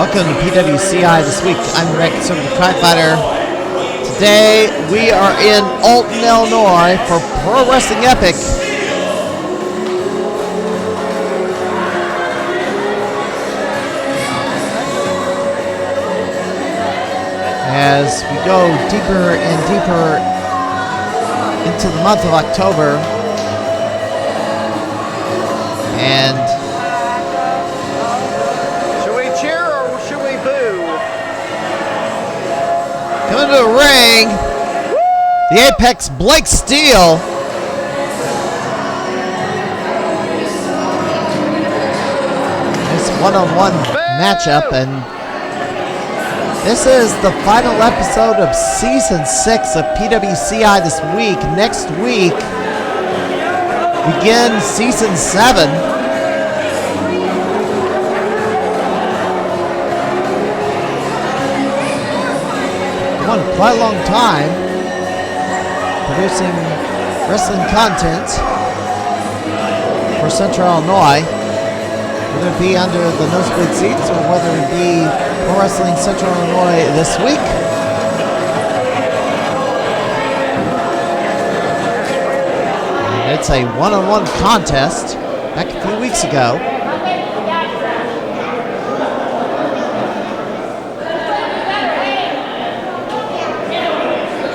Welcome to PWCI this week. I'm your conservative crime fighter. Today we are in Alton, Illinois for Pro Wrestling Epic. As we go deeper and deeper into the month of October, and should we cheer or should we boo? coming to the ring, the Apex Blake Steele. This one-on-one matchup, and this is the final episode of Season 6 of PWCI this week. Next week, begin Season 7. One quite a long time producing wrestling content for Central Illinois, whether it be under the nosebleed seats or whether it be Pro Wrestling Central Illinois this week. And it's a one-on-one contest back a few weeks ago.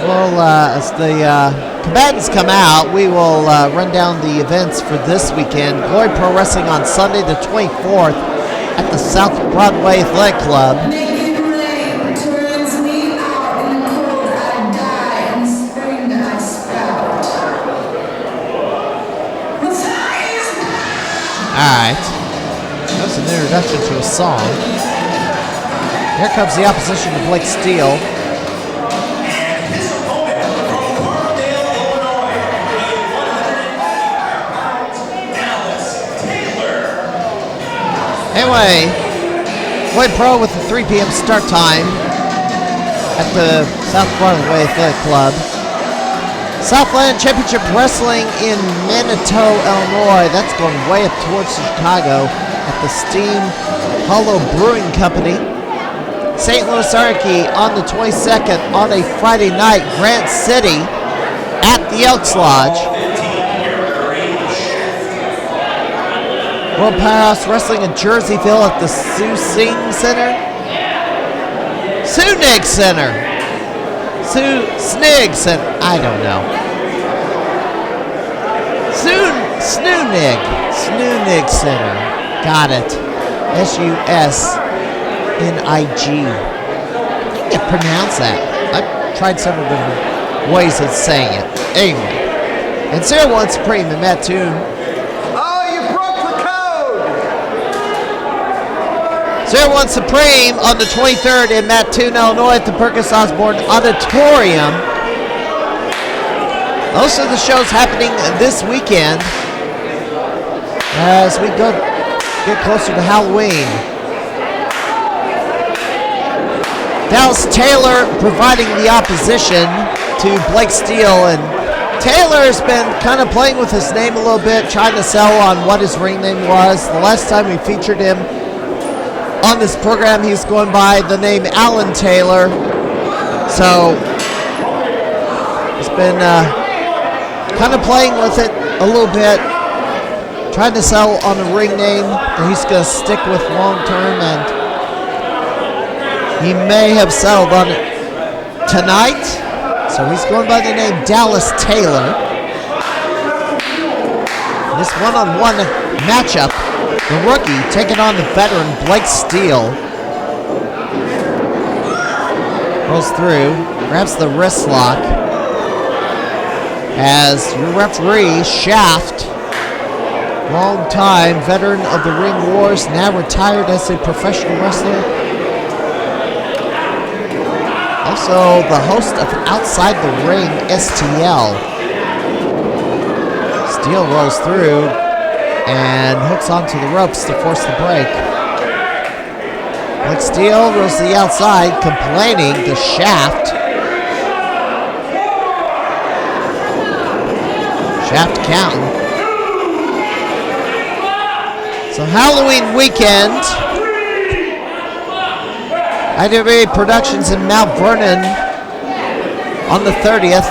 Well, as the combatants come out, we will run down the events for this weekend. Glory Pro Wrestling on Sunday the 24th at the South Broadway Athletic Club. Alright, that's an introduction to a song. Here comes the opposition to Blake Steele. Anyway, Glory Pro with the 3 p.m. start time at the South Broadway Athletic Club. Southland Championship Wrestling in Manitou, Illinois. That's going way up towards Chicago at the Steam Hollow Brewing Company. St. Louis Anarchy on the 22nd on a Friday night, Grant City at the Elks Lodge. World Powerhouse Wrestling in Jerseyville at the Suning Center. Sunig Center. Snig Center. I don't know. Snunig Center. Got it. S-U-S-N-I-G. You can't pronounce that. I've tried several different ways of saying it. Anyway. And Sarah One Supreme in Mattoon. Sarah One Supreme on the 23rd in Mattoon, Illinois at the Perkins Osborne Auditorium. Most of the shows happening this weekend as we get closer to Halloween. Dallas Taylor providing the opposition to Blake Steele, and Taylor's been kind of playing with his name a little bit, trying to sell on what his ring name was. The last time we featured him on this program, he's going by the name Alan Taylor. So he's been kind of playing with it a little bit, trying to sell on a ring name that he's going to stick with long term, and he may have settled on it tonight. So he's going by the name Dallas Taylor. This one-on-one matchup, the rookie taking on the veteran Blake Steele. Rolls through, grabs the wrist lock. As your referee, Shaft, long-time veteran of the Ring Wars, now retired as a professional wrestler. Also the host of Outside the Ring, STL. Steele rolls through and hooks onto the ropes to force the break. Blake Steele rolls to the outside, complaining to Shaft. Shaft counting. So Halloween weekend, IWA Productions in Mount Vernon on the 30th.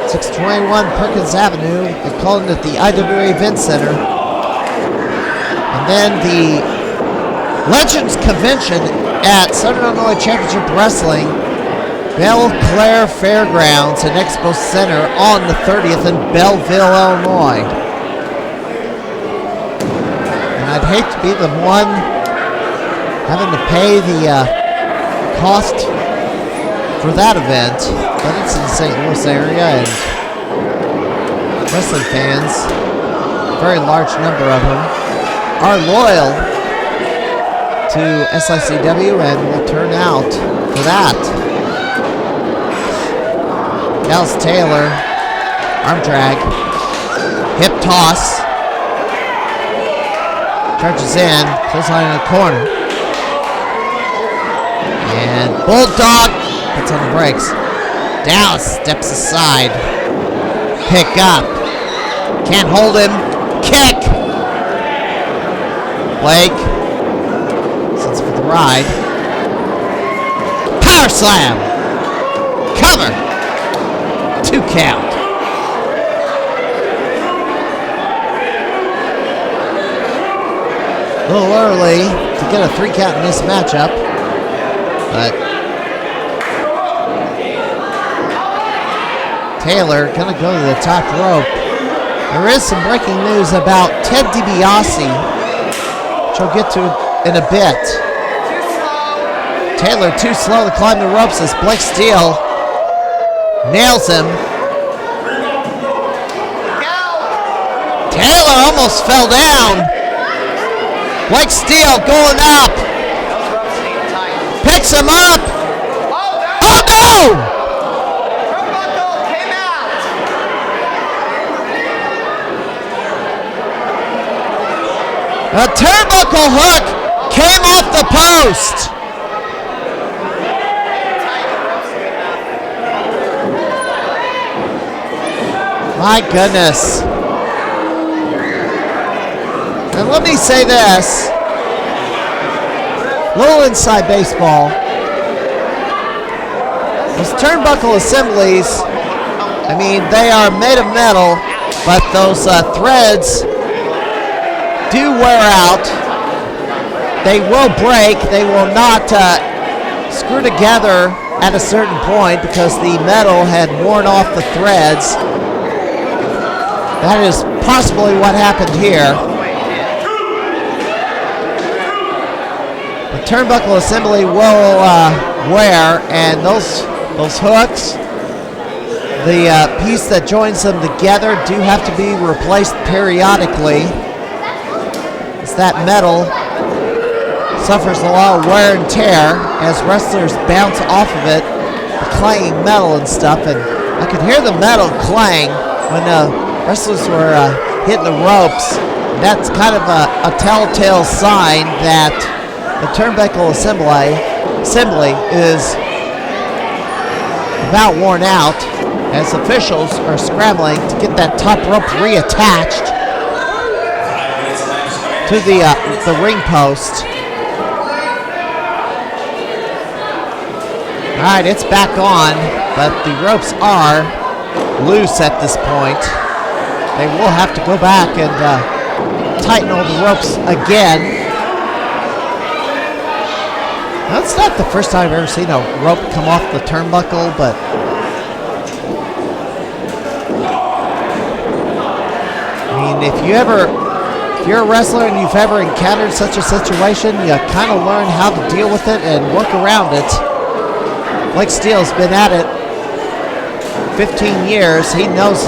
621 Perkins Avenue. They're calling it the IWA Event Center. And then the Legends Convention at Southern Illinois Championship Wrestling, Belle Claire Fairgrounds and Expo Center on the 30th in Belleville, Illinois. And I'd hate to be the one having to pay the cost for that event, but it's in the St. Louis area, and wrestling fans, a very large number of them, are loyal to SICW and will turn out for that. Dallas Taylor, arm drag, hip toss, charges in, clothesline in the corner, and Bulldog hits on the brakes. Dallas steps aside, pick up, can't hold him, kick. Blake sits for the ride. Power slam, cover, 2 count. A little early to get a 3 count in this matchup, but Taylor gonna go to the top rope. There is some breaking news about Ted DiBiase, which we'll get to in a bit. Taylor too slow to climb the ropes as Blake Steele nails him. Taylor almost fell down. Blake Steele going up. Picks him up. Oh no! A turnbuckle hook came off the post. My goodness. And let me say this. Little inside baseball. Those turnbuckle assemblies, I mean, they are made of metal, but those threads do wear out. They will break. They will not screw together at a certain point because the metal had worn off the threads. That is possibly what happened here. The turnbuckle assembly will wear, and those hooks, the piece that joins them together, do have to be replaced periodically. That metal suffers a lot of wear and tear as wrestlers bounce off of it, the clanging metal and stuff, and I could hear the metal clang when wrestlers were hitting the ropes. That's kind of a telltale sign that the turnbuckle assembly is about worn out, as officials are scrambling to get that top rope reattached to the ring post. All right, it's back on, but the ropes are loose at this point. They will have to go back and tighten all the ropes again. That's not the first time I've ever seen a rope come off the turnbuckle, but I mean, if you're a wrestler and you've ever encountered such a situation, you kind of learn how to deal with it and work around it. Blake Steele's been at it 15 years. He knows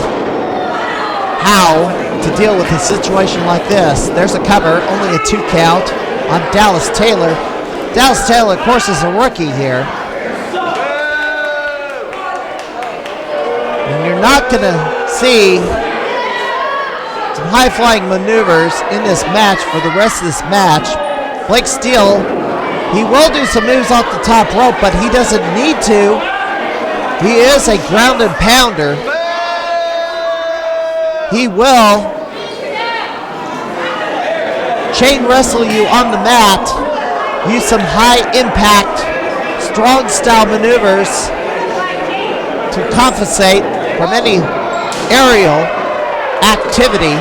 how to deal with a situation like this. There's a cover, only a 2 count on Dallas Taylor. Dallas Taylor, of course, is a rookie here. And you're not going to see some high-flying maneuvers in this match for the rest of this match. Blake Steele, he will do some moves off the top rope, but he doesn't need to. He is a ground and pounder. He will chain wrestle you on the mat use some high impact, strong style maneuvers to compensate from any aerial activity.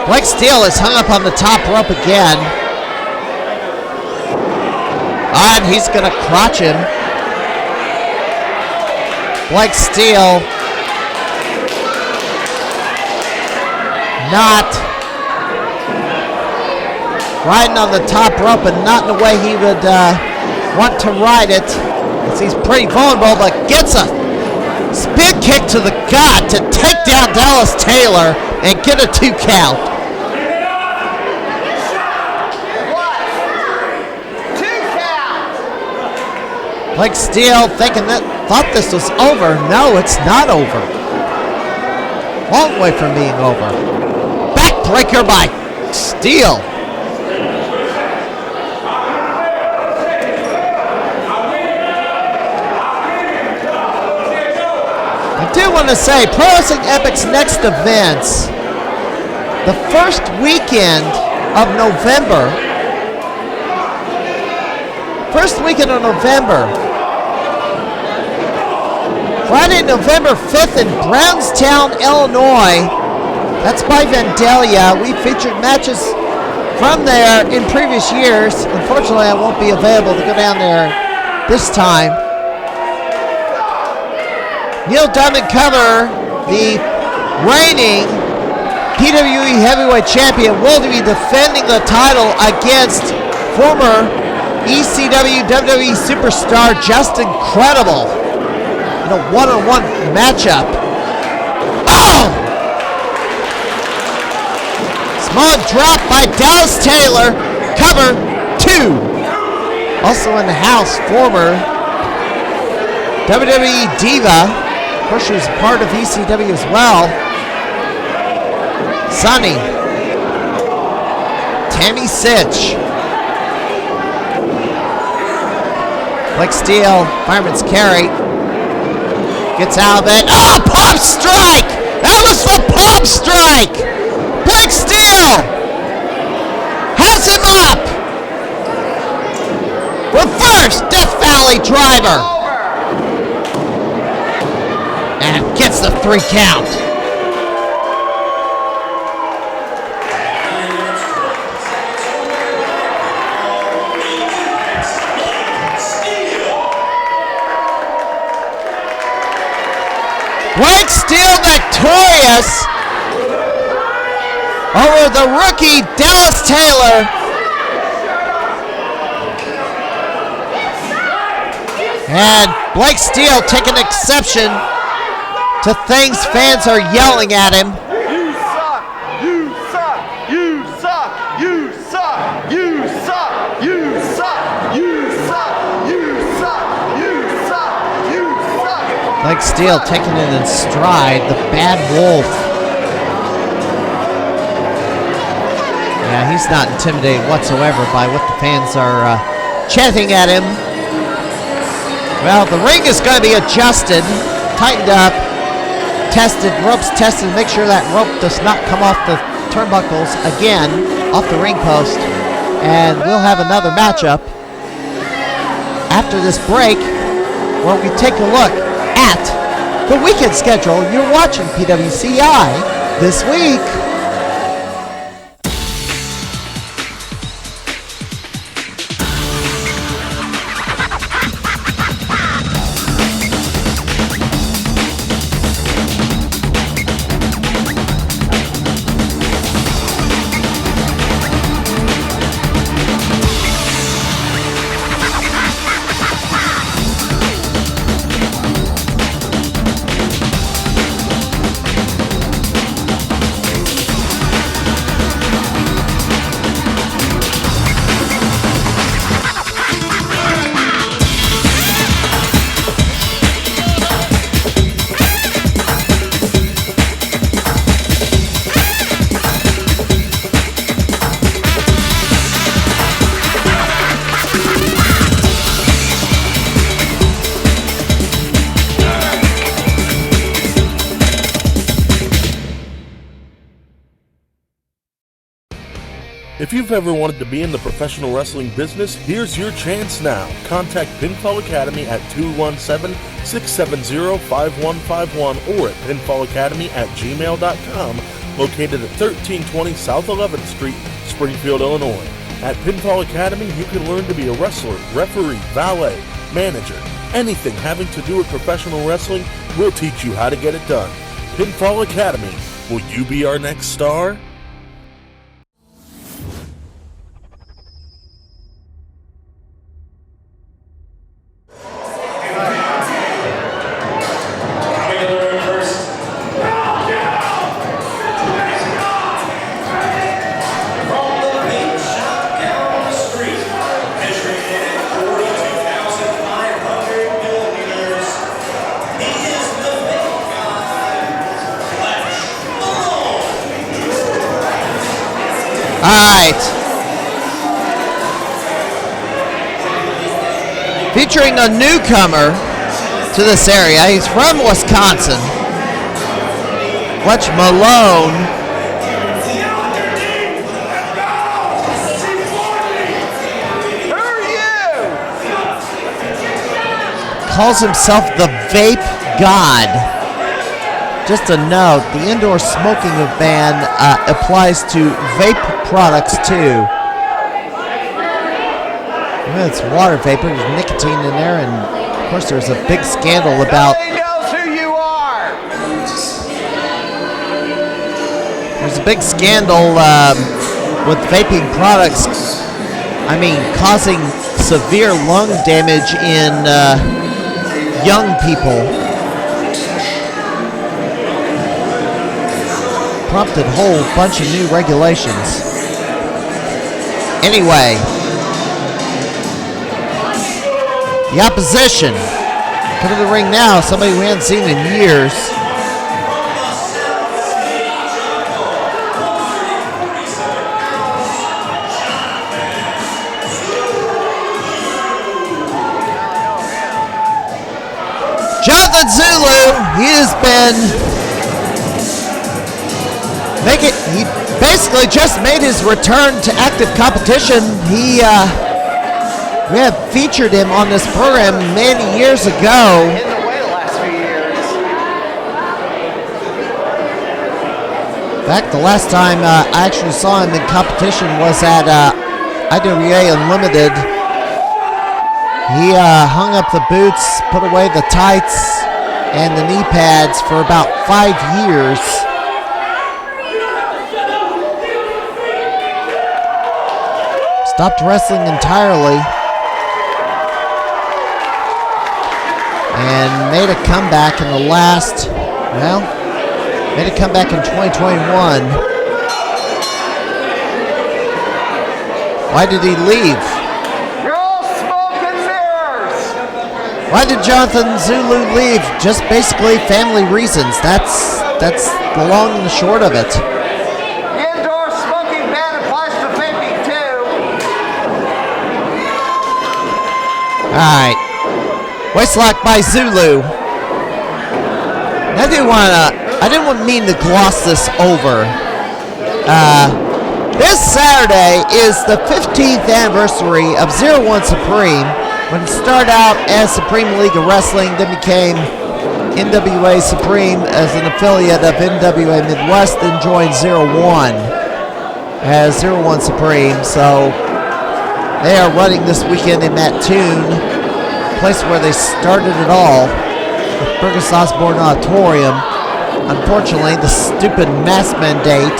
Blake Steele is hung up on the top rope again. And he's going to crotch him. Blake Steele not riding on the top rope and not in the way he would want to ride it. As he's pretty vulnerable, but gets a spin kick to the gut to take down Dallas Taylor and get a 2 count. Blake Steele thought this was over. No, it's not over. Long way from being over. Backbreaker by Steele. I do want to say, Pro Wrestling Epic's next events, the first weekend of November. Friday, November 5th in Brownstown, Illinois. That's by Vandalia. We featured matches from there in previous years. Unfortunately, I won't be available to go down there this time. Neil Diamond Cover, the reigning PWE Heavyweight Champion, will be defending the title against former ECW WWE Superstar Justin Credible in a one-on-one matchup. Oh! Small drop by Dallas Taylor. Cover 2. Also in the house, former WWE Diva. Of course, she was part of ECW as well. Sunny. Tammy Sitch. Blake Steele, fireman's carry. Gets out of it. Oh, pop strike! That was the pop strike! Blake Steele has him up! Reverse Death Valley driver! And gets the 3 count. Blake Steele victorious over the rookie Dallas Taylor. And Blake Steele taking exception to things fans are yelling at him. You suck! You suck! You suck! You suck! You suck! You suck! You suck! You suck! You suck! You suck! Blake Steele taking it in stride, the bad wolf. Yeah, he's not intimidated whatsoever by what the fans are chanting at him. Well, the ring is going to be adjusted, tightened up, tested, ropes tested, make sure that rope does not come off the turnbuckles again, off the ring post. And we'll have another matchup after this break where we take a look at the weekend schedule. You're watching PWCI this week. If you've ever wanted to be in the professional wrestling business, here's your chance now. Contact Pinfall Academy at 217-670-5151 or at pinfallacademy@gmail.com, located at 1320 South 11th Street, Springfield, Illinois. At Pinfall Academy, you can learn to be a wrestler, referee, valet, manager. Anything having to do with professional wrestling, we'll teach you how to get it done. Pinfall Academy. Will you be our next star? Alright. Featuring a newcomer to this area. He's from Wisconsin. Fletch Malone. Who are you? Calls himself the Vape God. Just a note, the indoor smoking ban applies to vape products too. Well, it's water vapor, there's nicotine in there, and of course there's a big scandal about... Nobody knows who you are. There's a big scandal with vaping products, I mean, causing severe lung damage in young people. Prompted a whole bunch of new regulations. Anyway, the opposition coming to the ring now, somebody we haven't seen in years. Johnathan Zulu, he has been he basically just made his return to active competition. We have featured him on this program many years ago. Hidden away the last few years. In fact, the last time I actually saw him in competition was at IWA Unlimited. He hung up the boots, put away the tights and the knee pads for about 5 years. Stopped wrestling entirely and made a comeback in the last, made a comeback in 2021. Why did he leave? You're all smoke and mirrors. Why did Johnathan Zulu leave? Just basically family reasons. That's the long and the short of it. Alright. Waistlock by Zulu. I didn't mean to gloss this over. This Saturday is the 15th anniversary of 01 Supreme, when it started out as Supreme League of Wrestling, then became NWA Supreme as an affiliate of NWA Midwest, then joined 01 as 01 Supreme. So they are running this weekend in Mattoon, place where they started it all, the Burgess Osborne Auditorium. Unfortunately, the stupid mask mandate,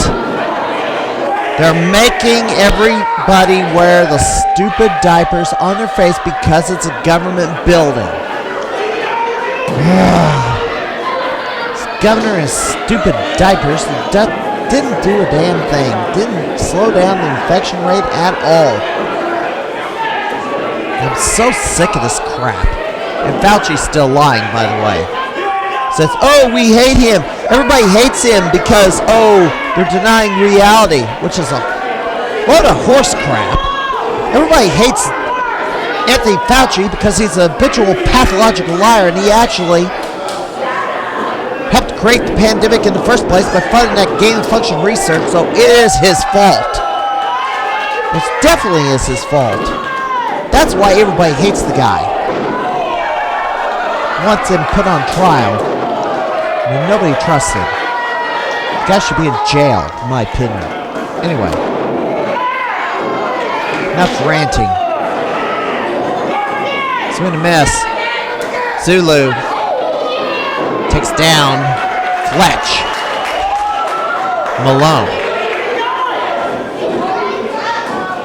they're making everybody wear the stupid diapers on their face because it's a government building. This governor has stupid diapers that didn't do a damn thing, didn't slow down the infection rate at all. I'm so sick of this crap. And Fauci's still lying, by the way. Says, oh, we hate him. Everybody hates him because, oh, they're denying reality, which is a load of horse crap. Everybody hates Anthony Fauci because he's a habitual pathological liar, and he actually helped create the pandemic in the first place by funding that gain of function research, so it is his fault. which definitely is his fault. That's why everybody hates the guy. Wants him put on trial. I mean, nobody trusts him. The guy should be in jail, in my opinion. Anyway. Enough ranting. Swing and a miss. Zulu takes down Fletch Malone.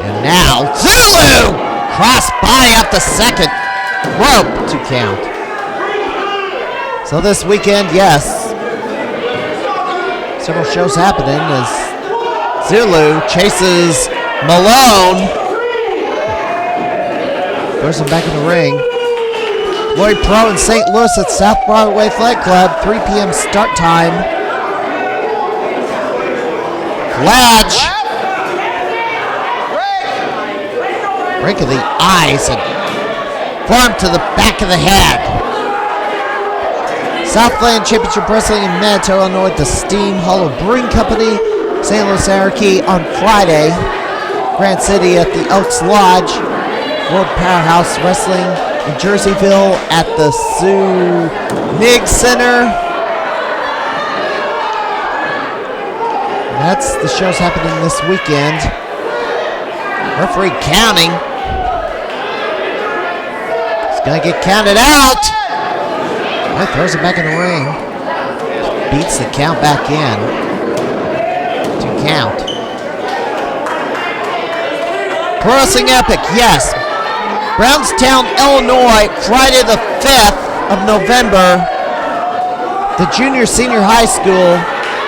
And now Zulu! Cross body up the second rope to count. So this weekend, yes, several shows happening as Zulu chases Malone. Throws him back in the ring. Lloyd Pro in St. Louis at South Broadway Flight Club, 3 p.m. start time. Fletch. Break of the eyes and form to the back of the head. Southland Championship Wrestling in Manitoba, Illinois at the Steam Hollow Brewing Company, St. Louis Anarchy on Friday. Grant City at the Elks Lodge. World Powerhouse Wrestling in Jerseyville at the Sue Mig Center. That's the shows happening this weekend. Referee counting. He's gonna get counted out. He throws it back in the ring. Beats the count back in. To count. Pro Wrestling Epic, yes. Brownstown, Illinois, Friday the 5th of November. The junior senior high school,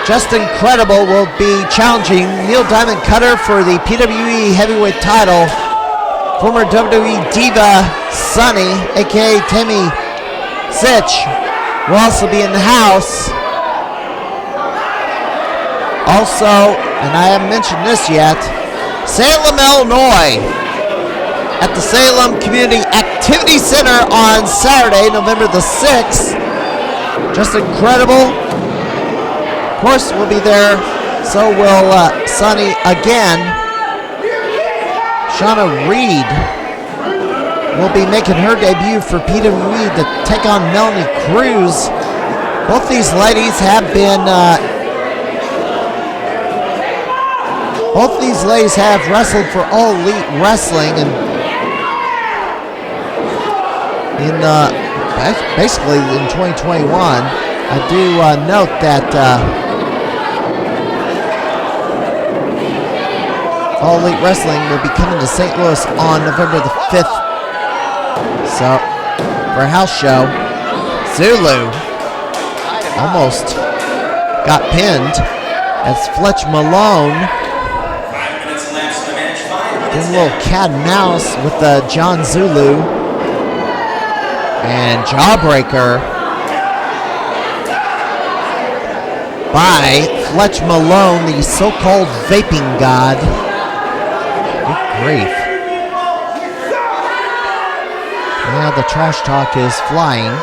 Just Incredible, will be challenging Neil Diamond Cutter for the PWE heavyweight title. Former WWE diva Sunny, aka Tammy Sitch, will also be in the house. Also, and I haven't mentioned this yet, Salem, Illinois, at the Salem Community Activity Center on Saturday, November the 6th. Just Incredible, of course, will be there. So will Sunny again. Shauna Reed will be making her debut for PWE to take on Melanie Cruz. Both these ladies have been wrestled for All Elite Wrestling, and in basically in 2021. I do note that All Elite Wrestling will be coming to St. Louis on November the 5th. So, for a house show, Zulu almost got pinned as Fletch Malone did a little cat and mouse with John Zulu. And Jawbreaker by Fletch Malone, the so-called Vaping God. Good grief. Yeah, the trash talk is flying.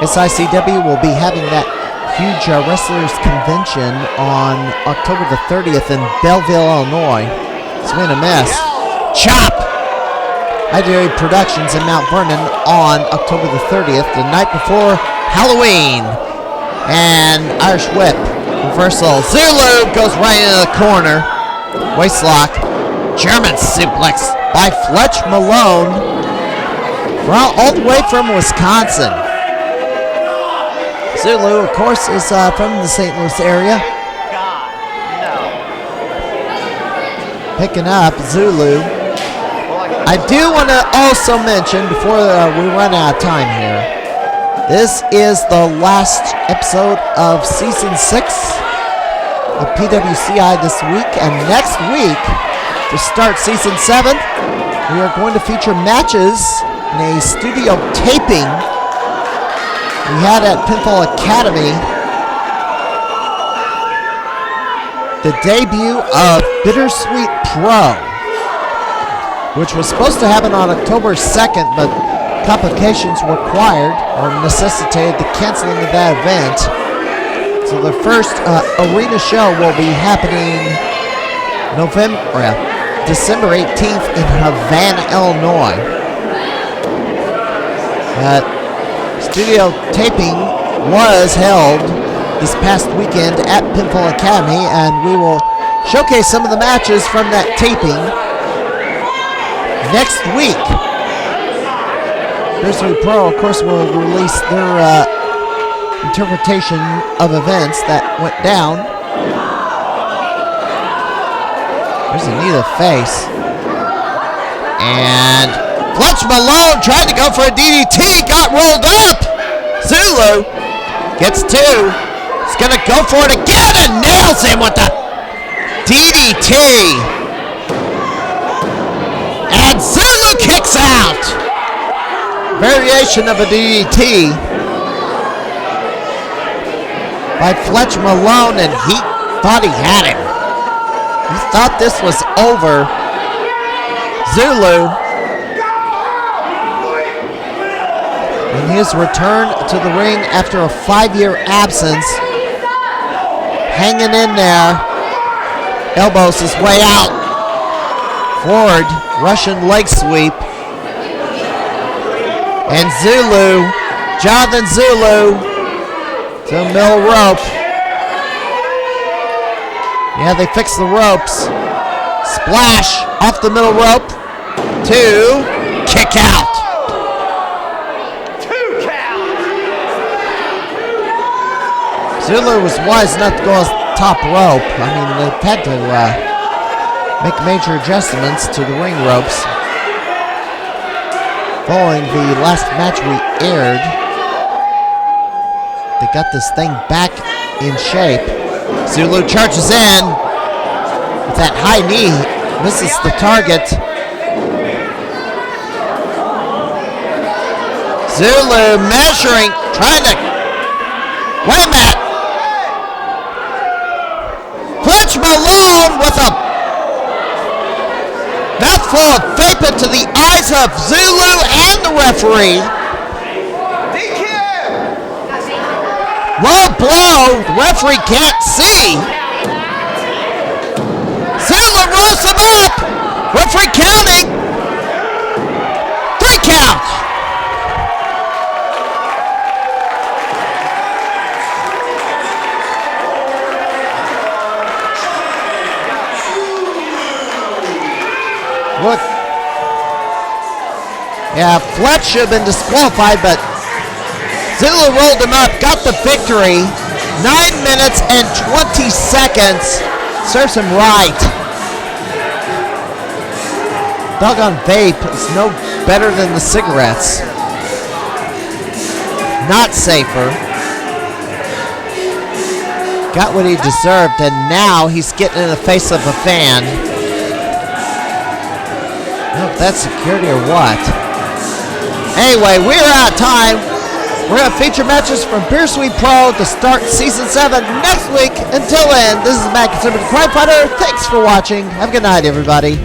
SICW will be having that huge wrestlers convention on October the 30th in Belleville, Illinois. Swing and a miss. Chop! Ideary Productions in Mount Vernon on October the 30th, the night before Halloween. And Irish Whip reversal. Zulu goes right into the corner. Waistlock. German suplex by Fletch Malone. All the way from Wisconsin. Zulu, of course, is from the St. Louis area. Picking up Zulu. I do want to also mention, before we run out of time here, this is the last episode of Season 6 of PWCI this week. And next week, to start Season 7, we are going to feature matches in a studio taping we had at Pinfall Academy. The debut of Bittersweet Pro, which was supposed to happen on October 2nd, but complications required or necessitated the canceling of that event. So the first arena show will be happening December 18th in Havana, Illinois. Studio taping was held this past weekend at Pinfall Academy, and we will showcase some of the matches from that taping next week. Beersweet Pro, of course, will release their interpretation of events that went down. There's a knee to the face. And Fletch Malone tried to go for a DDT, got rolled up. Zulu gets two. He's going to go for it again and nails him with the DDT. And Zulu kicks out. Variation of a DDT by Fletch Malone, and he thought he had him. He thought this was over. Zulu, in his return to the ring after a 5-year absence, hanging in there, elbows his way out. Forward, Russian leg sweep. And Zulu, Johnathan Zulu, to the middle rope. Yeah, they fixed the ropes. Splash off the middle rope. 2, kick out. 2 count. Zulu was wise not to go off the top rope. I mean, they've had to make major adjustments to the ring ropes. Following the last match we aired, they got this thing back in shape. Zulu charges in with that high knee, misses the target. Zulu measuring, trying to, wait a minute. Fletch Malone with a mouthful of vape into the eyes of Zulu and the referee. Low blow, the referee can't see. Zulu rolls him up. Referee counting. 3 count. Look. Yeah, Fletch should have been disqualified, but Zulu rolled him up, got the victory. 9 minutes and 20 seconds. Serves him right. Doggone vape is no better than the cigarettes. Not safer. Got what he deserved, and now he's getting in the face of a fan. I don't know if that's security or what. Anyway, we're out of time. We're going to feature matches from Beersweet Pro to start Season 7 next week. Until then, this is Matt, Conservative Crime Fighter. Thanks for watching. Have a good night, everybody.